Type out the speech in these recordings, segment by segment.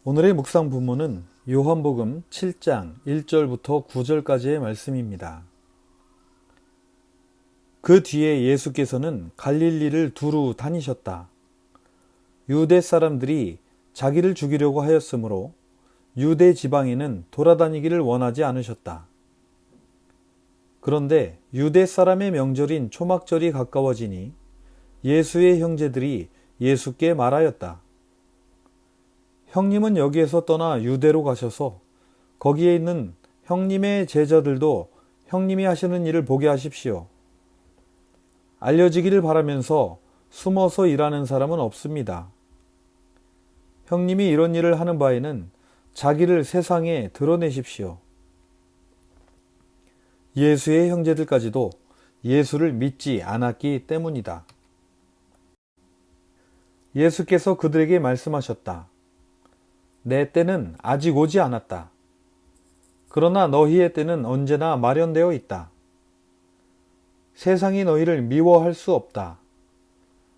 오늘의 묵상 부문은 요한복음 7장 1절부터 9절까지의 말씀입니다. 그 뒤에 예수께서는 갈릴리를 두루 다니셨다. 유대 사람들이 자기를 죽이려고 하였으므로 유대 지방에는 돌아다니기를 원하지 않으셨다. 그런데 유대 사람의 명절인 초막절이 가까워지니 예수의 형제들이 예수께 말하였다. 형님은 여기에서 떠나 유대로 가셔서 거기에 있는 형님의 제자들도 형님이 하시는 일을 보게 하십시오. 알려지기를 바라면서 숨어서 일하는 사람은 없습니다. 형님이 이런 일을 하는 바에는 자기를 세상에 드러내십시오. 예수의 형제들까지도 예수를 믿지 않았기 때문이다. 예수께서 그들에게 말씀하셨다. 내 때는 아직 오지 않았다. 그러나 너희의 때는 언제나 마련되어 있다. 세상이 너희를 미워할 수 없다.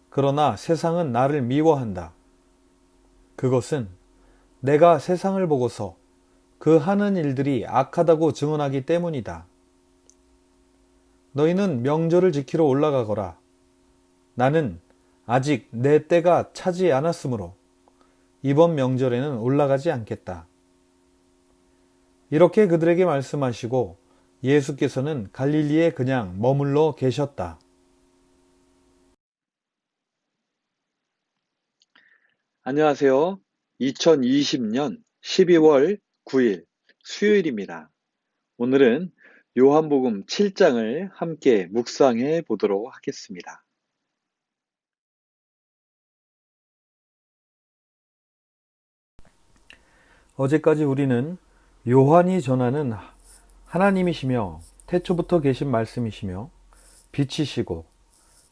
그러나 세상은 나를 미워한다. 그것은 내가 세상을 보고서 그 하는 일들이 악하다고 증언하기 때문이다. 너희는 명절을 지키러 올라가거라. 나는 아직 내 때가 차지 않았으므로 이번 명절에는 올라가지 않겠다. 이렇게 그들에게 말씀하시고 예수께서는 갈릴리에 그냥 머물러 계셨다. 안녕하세요. 2020년 12월 9일 수요일입니다. 오늘은 요한복음 7장을 함께 묵상해 보도록 하겠습니다. 어제까지 우리는 요한이 전하는 하나님이시며 태초부터 계신 말씀이시며 빛이시고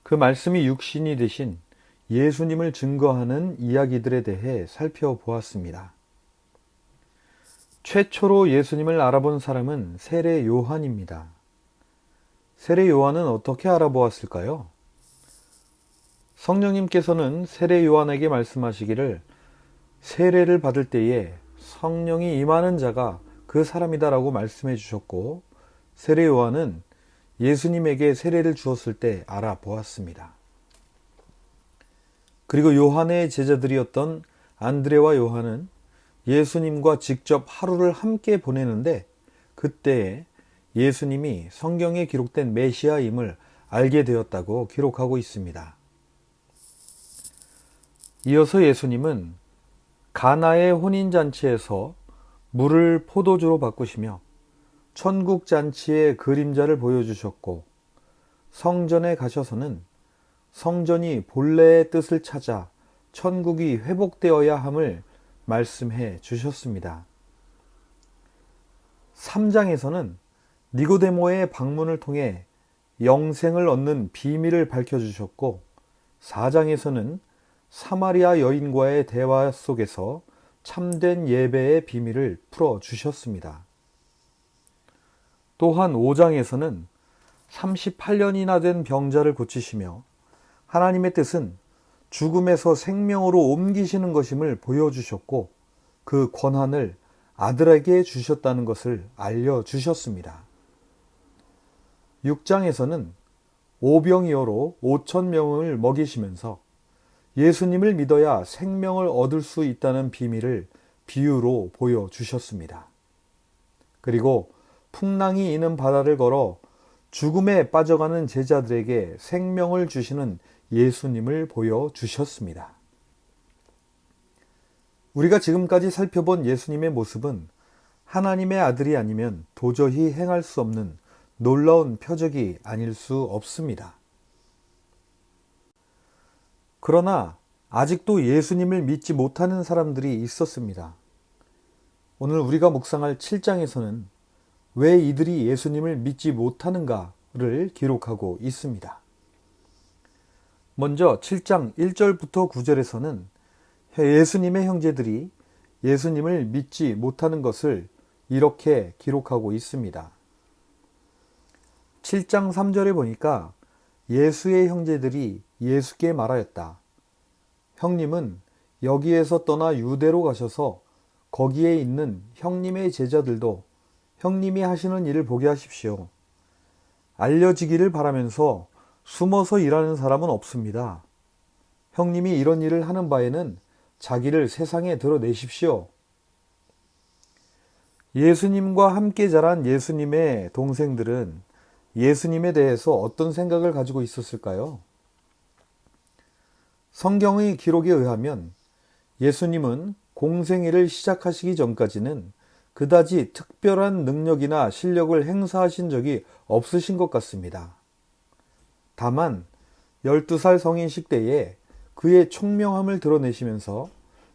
그 말씀이 육신이 되신 예수님을 증거하는 이야기들에 대해 살펴보았습니다. 최초로 예수님을 알아본 사람은 세례 요한입니다. 세례 요한은 어떻게 알아보았을까요? 성령님께서는 세례 요한에게 말씀하시기를 세례를 받을 때에 성령이 임하는 자가 그 사람이다라고 말씀해 주셨고 세례 요한은 예수님에게 세례를 주었을 때 알아보았습니다. 그리고 요한의 제자들이었던 안드레와 요한은 예수님과 직접 하루를 함께 보내는데 그때에 예수님이 성경에 기록된 메시아임을 알게 되었다고 기록하고 있습니다. 이어서 예수님은 가나의 혼인잔치에서 물을 포도주로 바꾸시며 천국잔치의 그림자를 보여주셨고 성전에 가셔서는 성전이 본래의 뜻을 찾아 천국이 회복되어야 함을 말씀해 주셨습니다. 3장에서는 니고데모의 방문을 통해 영생을 얻는 비밀을 밝혀주셨고 4장에서는 사마리아 여인과의 대화 속에서 참된 예배의 비밀을 풀어주셨습니다. 또한 5장에서는 38년이나 된 병자를 고치시며 하나님의 뜻은 죽음에서 생명으로 옮기시는 것임을 보여주셨고 그 권한을 아들에게 주셨다는 것을 알려주셨습니다. 6장에서는 오병이어로 5,000명을 먹이시면서 예수님을 믿어야 생명을 얻을 수 있다는 비밀을 비유로 보여주셨습니다. 그리고 풍랑이 이는 바다를 걸어 죽음에 빠져가는 제자들에게 생명을 주시는 예수님을 보여주셨습니다. 우리가 지금까지 살펴본 예수님의 모습은 하나님의 아들이 아니면 도저히 행할 수 없는 놀라운 표적이 아닐 수 없습니다. 그러나 아직도 예수님을 믿지 못하는 사람들이 있었습니다. 오늘 우리가 묵상할 7장에서는 왜 이들이 예수님을 믿지 못하는가를 기록하고 있습니다. 먼저 7장 1절부터 9절에서는 예수님의 형제들이 예수님을 믿지 못하는 것을 이렇게 기록하고 있습니다. 7장 3절에 보니까 예수의 형제들이 예수께 말하였다. 형님은 여기에서 떠나 유대로 가셔서 거기에 있는 형님의 제자들도 형님이 하시는 일을 보게 하십시오. 알려지기를 바라면서 숨어서 일하는 사람은 없습니다. 형님이 이런 일을 하는 바에는 자기를 세상에 드러내십시오. 예수님과 함께 자란 예수님의 동생들은 예수님에 대해서 어떤 생각을 가지고 있었을까요? 성경의 기록에 의하면 예수님은 공생애를 시작하시기 전까지는 그다지 특별한 능력이나 실력을 행사하신 적이 없으신 것 같습니다. 다만 12살 성인식 때에 그의 총명함을 드러내시면서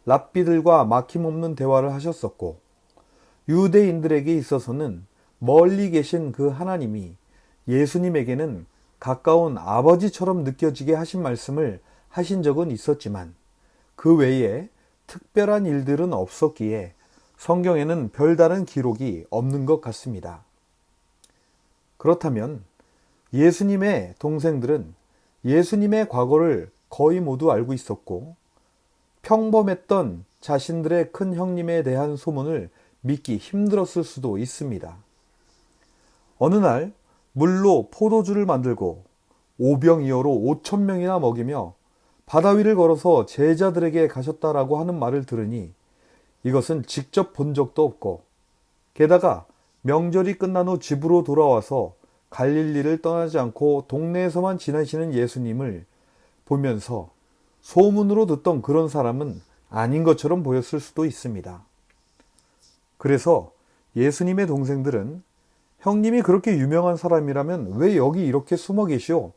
랍비들과 막힘없는 대화를 하셨었고, 유대인들에게 있어서는 멀리 계신 그 하나님이 예수님에게는 가까운 아버지처럼 느껴지게 하신 말씀을 하신 적은 있었지만 그 외에 특별한 일들은 없었기에 성경에는 별다른 기록이 없는 것 같습니다. 그렇다면 예수님의 동생들은 예수님의 과거를 거의 모두 알고 있었고 평범했던 자신들의 큰 형님에 대한 소문을 믿기 힘들었을 수도 있습니다. 어느 날 물로 포도주를 만들고 오병이어로 5,000명이나 먹이며 바다 위를 걸어서 제자들에게 가셨다라고 하는 말을 들으니 이것은 직접 본 적도 없고 게다가 명절이 끝난 후 집으로 돌아와서 갈릴리를 떠나지 않고 동네에서만 지내시는 예수님을 보면서 소문으로 듣던 그런 사람은 아닌 것처럼 보였을 수도 있습니다. 그래서 예수님의 동생들은 형님이 그렇게 유명한 사람이라면 왜 여기 이렇게 숨어 계시오?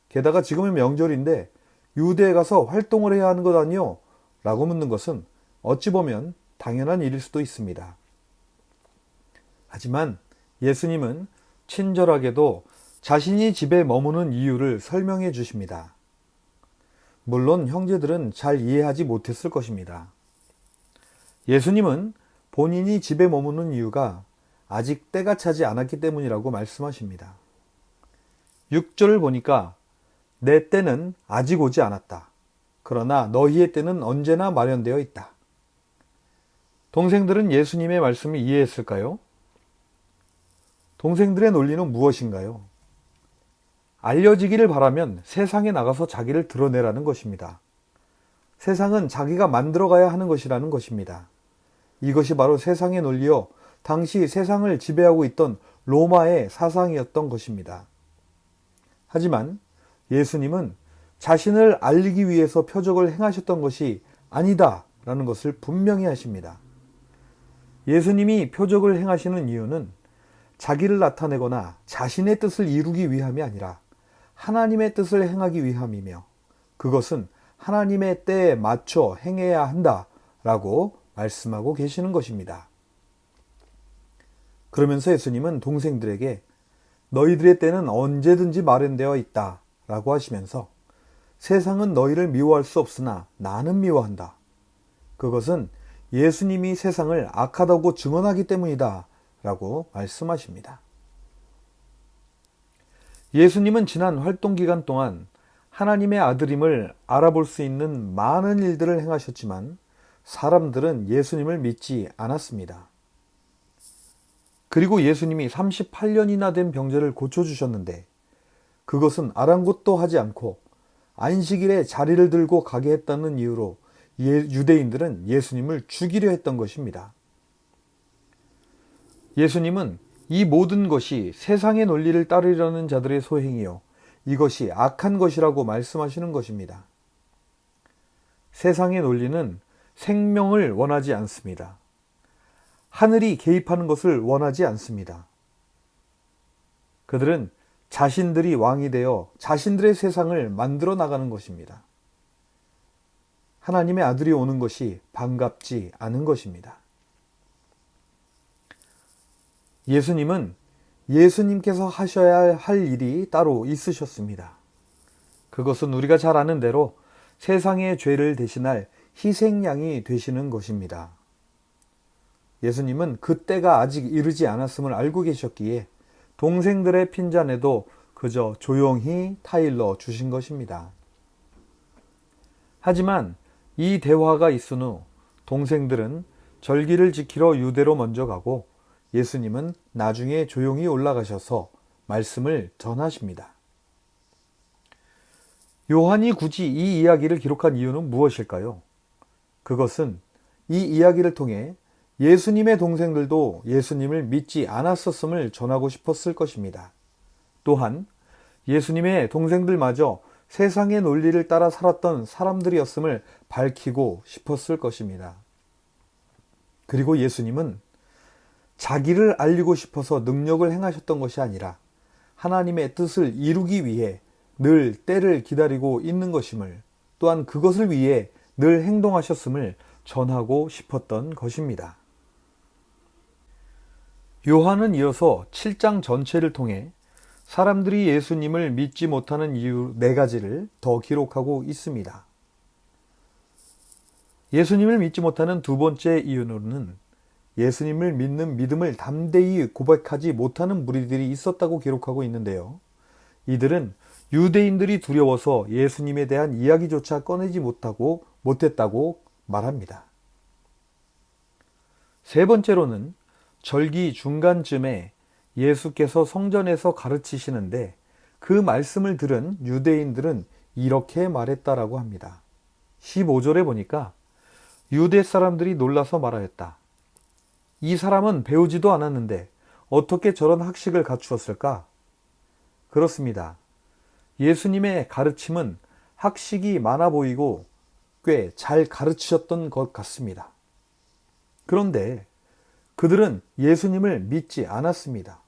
게다가 지금은 명절인데 유대에 가서 활동을 해야 하는 것 아니오? 라고 묻는 것은 어찌 보면 당연한 일일 수도 있습니다. 하지만 예수님은 친절하게도 자신이 집에 머무는 이유를 설명해 주십니다. 물론 형제들은 잘 이해하지 못했을 것입니다. 예수님은 본인이 집에 머무는 이유가 아직 때가 차지 않았기 때문이라고 말씀하십니다. 6절을 보니까 내 때는 아직 오지 않았다. 그러나 너희의 때는 언제나 마련되어 있다. 동생들은 예수님의 말씀을 이해했을까요? 동생들의 논리는 무엇인가요? 알려지기를 바라면 세상에 나가서 자기를 드러내라는 것입니다. 세상은 자기가 만들어가야 하는 것이라는 것입니다. 이것이 바로 세상의 논리요, 당시 세상을 지배하고 있던 로마의 사상이었던 것입니다. 하지만 예수님은 자신을 알리기 위해서 표적을 행하셨던 것이 아니다라는 것을 분명히 하십니다. 예수님이 표적을 행하시는 이유는 자기를 나타내거나 자신의 뜻을 이루기 위함이 아니라 하나님의 뜻을 행하기 위함이며 그것은 하나님의 때에 맞춰 행해야 한다라고 말씀하고 계시는 것입니다. 그러면서 예수님은 동생들에게 너희들의 때는 언제든지 마련되어 있다 라고 하시면서 세상은 너희를 미워할 수 없으나 나는 미워한다. 그것은 예수님이 세상을 악하다고 증언하기 때문이다 라고 말씀하십니다. 예수님은 지난 활동 기간 동안 하나님의 아들임을 알아볼 수 있는 많은 일들을 행하셨지만 사람들은 예수님을 믿지 않았습니다. 그리고 예수님이 38년이나 된 병자를 고쳐주셨는데 그것은 아랑곳도 하지 않고 안식일에 자리를 들고 가게 했다는 이유로 유대인들은 예수님을 죽이려 했던 것입니다. 예수님은 이 모든 것이 세상의 논리를 따르려는 자들의 소행이요 이것이 악한 것이라고 말씀하시는 것입니다. 세상의 논리는 생명을 원하지 않습니다. 하늘이 개입하는 것을 원하지 않습니다. 그들은 자신들이 왕이 되어 자신들의 세상을 만들어 나가는 것입니다. 하나님의 아들이 오는 것이 반갑지 않은 것입니다. 예수님은 예수님께서 하셔야 할 일이 따로 있으셨습니다. 그것은 우리가 잘 아는 대로 세상의 죄를 대신할 희생양이 되시는 것입니다. 예수님은 그때가 아직 이르지 않았음을 알고 계셨기에 동생들의 핀잔에도 그저 조용히 타일러 주신 것입니다. 하지만 이 대화가 있은 후 동생들은 절기를 지키러 유대로 먼저 가고 예수님은 나중에 조용히 올라가셔서 말씀을 전하십니다. 요한이 굳이 이 이야기를 기록한 이유는 무엇일까요? 그것은 이 이야기를 통해 예수님의 동생들도 예수님을 믿지 않았었음을 전하고 싶었을 것입니다. 또한 예수님의 동생들마저 세상의 논리를 따라 살았던 사람들이었음을 밝히고 싶었을 것입니다. 그리고 예수님은 자기를 알리고 싶어서 능력을 행하셨던 것이 아니라 하나님의 뜻을 이루기 위해 늘 때를 기다리고 있는 것임을, 또한 그것을 위해 늘 행동하셨음을 전하고 싶었던 것입니다. 요한은 이어서 7장 전체를 통해 사람들이 예수님을 믿지 못하는 이유 4가지를 더 기록하고 있습니다. 예수님을 믿지 못하는 두 번째 이유로는 예수님을 믿는 믿음을 담대히 고백하지 못하는 무리들이 있었다고 기록하고 있는데요. 이들은 유대인들이 두려워서 예수님에 대한 이야기조차 꺼내지 못했다고 말합니다. 세 번째로는 절기 중간쯤에 예수께서 성전에서 가르치시는데 그 말씀을 들은 유대인들은 이렇게 말했다라고 합니다. 15절에 보니까 유대 사람들이 놀라서 말하였다. 이 사람은 배우지도 않았는데 어떻게 저런 학식을 갖추었을까? 그렇습니다. 예수님의 가르침은 학식이 많아 보이고 꽤 잘 가르치셨던 것 같습니다. 그런데 그들은 예수님을 믿지 않았습니다.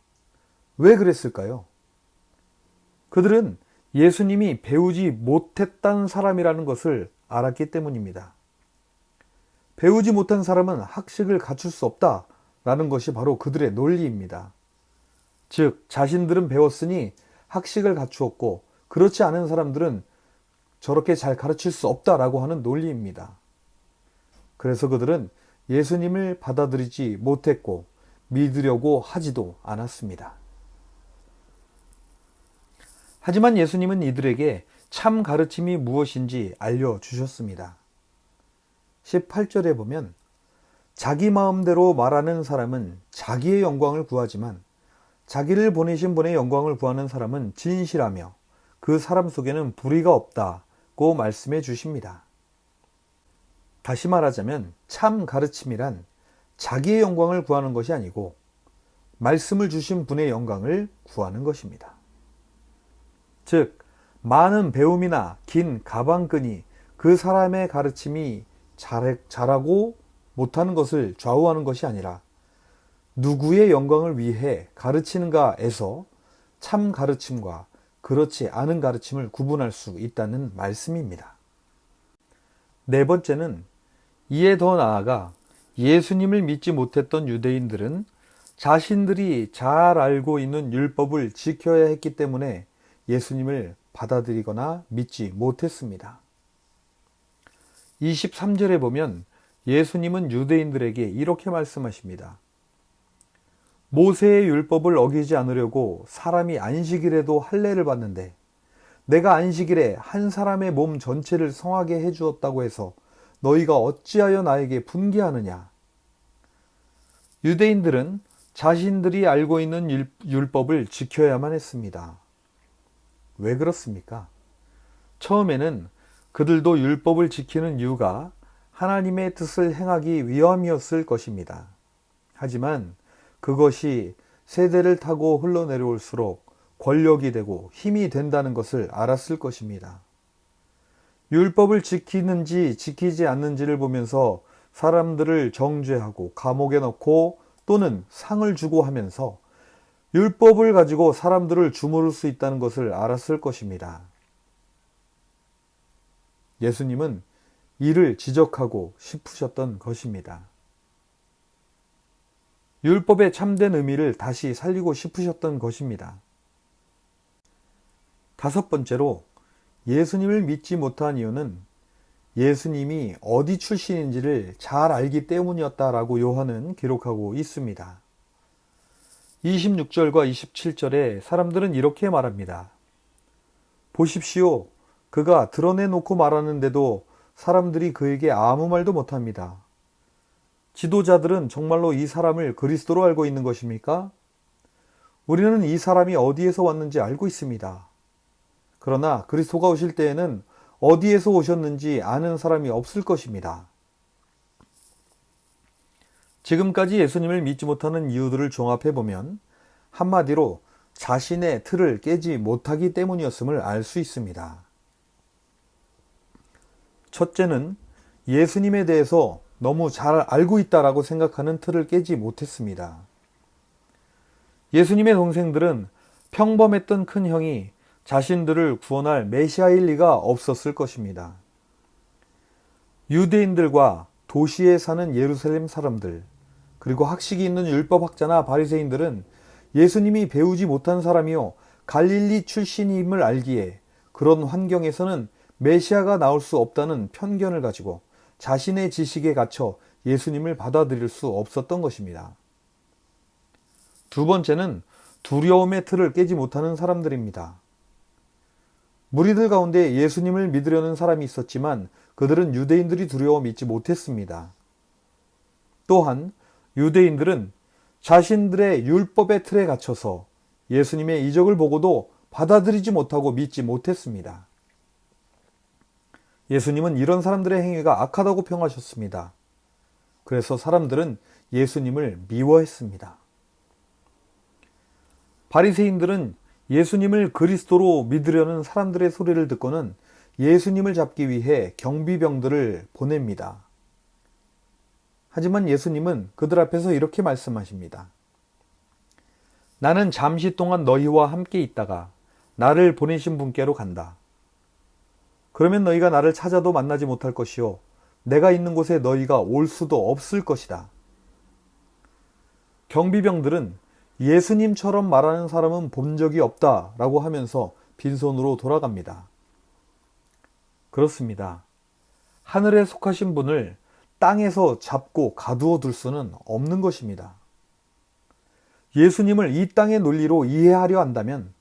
왜 그랬을까요? 그들은 예수님이 배우지 못했던 사람이라는 것을 알았기 때문입니다. 배우지 못한 사람은 학식을 갖출 수 없다라는 것이 바로 그들의 논리입니다. 즉, 자신들은 배웠으니 학식을 갖추었고 그렇지 않은 사람들은 저렇게 잘 가르칠 수 없다라고 하는 논리입니다. 그래서 그들은 예수님을 받아들이지 못했고 믿으려고 하지도 않았습니다. 하지만 예수님은 이들에게 참 가르침이 무엇인지 알려주셨습니다. 18절에 보면 자기 마음대로 말하는 사람은 자기의 영광을 구하지만 자기를 보내신 분의 영광을 구하는 사람은 진실하며 그 사람 속에는 불의가 없다고 말씀해 주십니다. 다시 말하자면 참 가르침이란 자기의 영광을 구하는 것이 아니고 말씀을 주신 분의 영광을 구하는 것입니다. 즉, 많은 배움이나 긴 가방끈이 그 사람의 가르침이 잘하고 못하는 것을 좌우하는 것이 아니라 누구의 영광을 위해 가르치는가에서 참 가르침과 그렇지 않은 가르침을 구분할 수 있다는 말씀입니다. 네 번째는 이에 더 나아가 예수님을 믿지 못했던 유대인들은 자신들이 잘 알고 있는 율법을 지켜야 했기 때문에 예수님을 받아들이거나 믿지 못했습니다. 23절에 보면 예수님은 유대인들에게 이렇게 말씀하십니다. 모세의 율법을 어기지 않으려고 사람이 안식일에도 할례를 받는데 내가 안식일에 한 사람의 몸 전체를 성하게 해주었다고 해서 너희가 어찌하여 나에게 분개하느냐? 유대인들은 자신들이 알고 있는 율법을 지켜야만 했습니다. 왜 그렇습니까? 처음에는 그들도 율법을 지키는 이유가 하나님의 뜻을 행하기 위함이었을 것입니다. 하지만 그것이 세대를 타고 흘러내려올수록 권력이 되고 힘이 된다는 것을 알았을 것입니다. 율법을 지키는지 지키지 않는지를 보면서 사람들을 정죄하고 감옥에 넣고 또는 상을 주고 하면서 율법을 가지고 사람들을 주무를 수 있다는 것을 알았을 것입니다. 예수님은 이를 지적하고 싶으셨던 것입니다. 율법의 참된 의미를 다시 살리고 싶으셨던 것입니다. 다섯 번째로 예수님을 믿지 못한 이유는 예수님이 어디 출신인지를 잘 알기 때문이었다라고 요한은 기록하고 있습니다. 26절과 27절에 사람들은 이렇게 말합니다. 보십시오. 그가 드러내놓고 말하는데도 사람들이 그에게 아무 말도 못합니다. 지도자들은 정말로 이 사람을 그리스도로 알고 있는 것입니까? 우리는 이 사람이 어디에서 왔는지 알고 있습니다. 그러나 그리스도가 오실 때에는 어디에서 오셨는지 아는 사람이 없을 것입니다. 지금까지 예수님을 믿지 못하는 이유들을 종합해보면 한마디로 자신의 틀을 깨지 못하기 때문이었음을 알 수 있습니다. 첫째는 예수님에 대해서 너무 잘 알고 있다라고 생각하는 틀을 깨지 못했습니다. 예수님의 동생들은 평범했던 큰 형이 자신들을 구원할 메시아일 리가 없었을 것입니다. 유대인들과 도시에 사는 예루살렘 사람들, 그리고 학식이 있는 율법학자나 바리새인들은 예수님이 배우지 못한 사람이요 갈릴리 출신임을 알기에 그런 환경에서는 메시아가 나올 수 없다는 편견을 가지고 자신의 지식에 갇혀 예수님을 받아들일 수 없었던 것입니다. 두 번째는 두려움의 틀을 깨지 못하는 사람들입니다. 무리들 가운데 예수님을 믿으려는 사람이 있었지만 그들은 유대인들이 두려워 믿지 못했습니다. 또한 유대인들은 자신들의 율법의 틀에 갇혀서 예수님의 이적을 보고도 받아들이지 못하고 믿지 못했습니다. 예수님은 이런 사람들의 행위가 악하다고 평하셨습니다. 그래서 사람들은 예수님을 미워했습니다. 바리새인들은 예수님을 그리스도로 믿으려는 사람들의 소리를 듣고는 예수님을 잡기 위해 경비병들을 보냅니다. 하지만 예수님은 그들 앞에서 이렇게 말씀하십니다. 나는 잠시 동안 너희와 함께 있다가 나를 보내신 분께로 간다. 그러면 너희가 나를 찾아도 만나지 못할 것이요 내가 있는 곳에 너희가 올 수도 없을 것이다. 경비병들은 예수님처럼 말하는 사람은 본 적이 없다라고 하면서 빈손으로 돌아갑니다. 그렇습니다. 하늘에 속하신 분을 땅에서 잡고 가두어 둘 수는 없는 것입니다. 예수님을 이 땅의 논리로 이해하려 한다면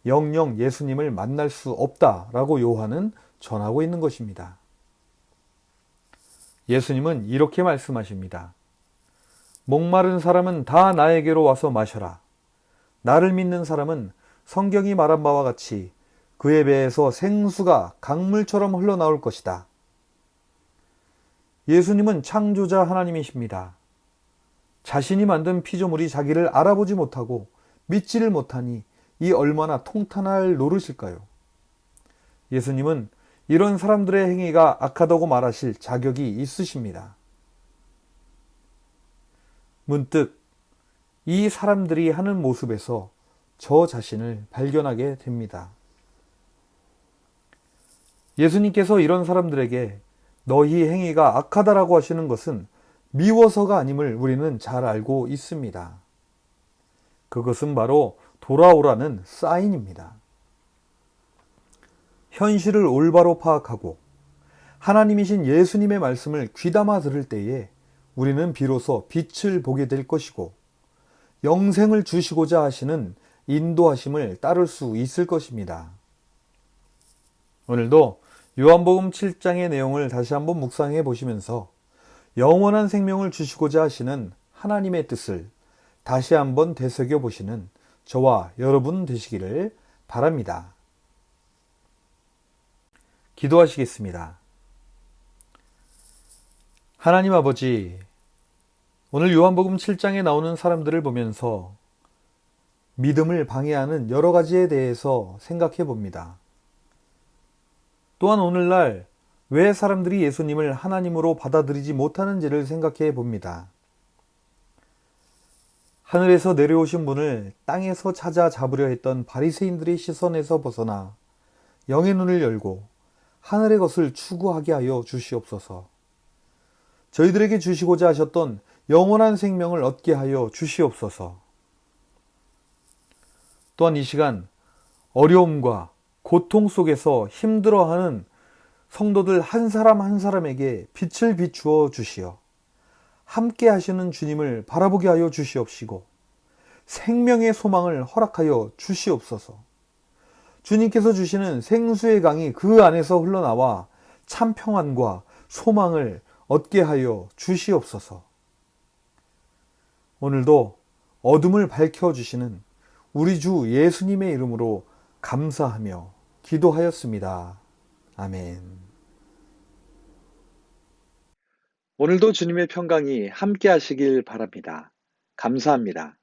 영영 예수님을 만날 수 없다라고 요한은 전하고 있는 것입니다. 예수님은 이렇게 말씀하십니다. 목마른 사람은 다 나에게로 와서 마셔라. 나를 믿는 사람은 성경이 말한 바와 같이 그의 배에서 생수가 강물처럼 흘러나올 것이다. 예수님은 창조자 하나님이십니다. 자신이 만든 피조물이 자기를 알아보지 못하고 믿지를 못하니 이 얼마나 통탄할 노릇일까요? 예수님은 이런 사람들의 행위가 악하다고 말하실 자격이 있으십니다. 문득 이 사람들이 하는 모습에서 저 자신을 발견하게 됩니다. 예수님께서 이런 사람들에게 너희 행위가 악하다라고 하시는 것은 미워서가 아님을 우리는 잘 알고 있습니다. 그것은 바로 돌아오라는 사인입니다. 현실을 올바로 파악하고 하나님이신 예수님의 말씀을 귀담아 들을 때에 우리는 비로소 빛을 보게 될 것이고 영생을 주시고자 하시는 인도하심을 따를 수 있을 것입니다. 오늘도 요한복음 7장의 내용을 다시 한번 묵상해 보시면서 영원한 생명을 주시고자 하시는 하나님의 뜻을 다시 한번 되새겨 보시는 저와 여러분 되시기를 바랍니다. 기도하시겠습니다. 하나님 아버지, 오늘 요한복음 7장에 나오는 사람들을 보면서 믿음을 방해하는 여러 가지에 대해서 생각해 봅니다. 또한 오늘날 왜 사람들이 예수님을 하나님으로 받아들이지 못하는지를 생각해 봅니다. 하늘에서 내려오신 분을 땅에서 찾아 잡으려 했던 바리새인들의 시선에서 벗어나 영의 눈을 열고 하늘의 것을 추구하게 하여 주시옵소서. 저희들에게 주시고자 하셨던 영원한 생명을 얻게 하여 주시옵소서. 또한 이 시간 어려움과 고통 속에서 힘들어하는 성도들 한 사람 한 사람에게 빛을 비추어 주시어 함께 하시는 주님을 바라보게 하여 주시옵시고 생명의 소망을 허락하여 주시옵소서. 주님께서 주시는 생수의 강이 그 안에서 흘러나와 참 평안과 소망을 얻게 하여 주시옵소서. 오늘도 어둠을 밝혀주시는 우리 주 예수님의 이름으로 감사하며 기도하였습니다. 아멘. 오늘도 주님의 평강이 함께 하시길 바랍니다. 감사합니다.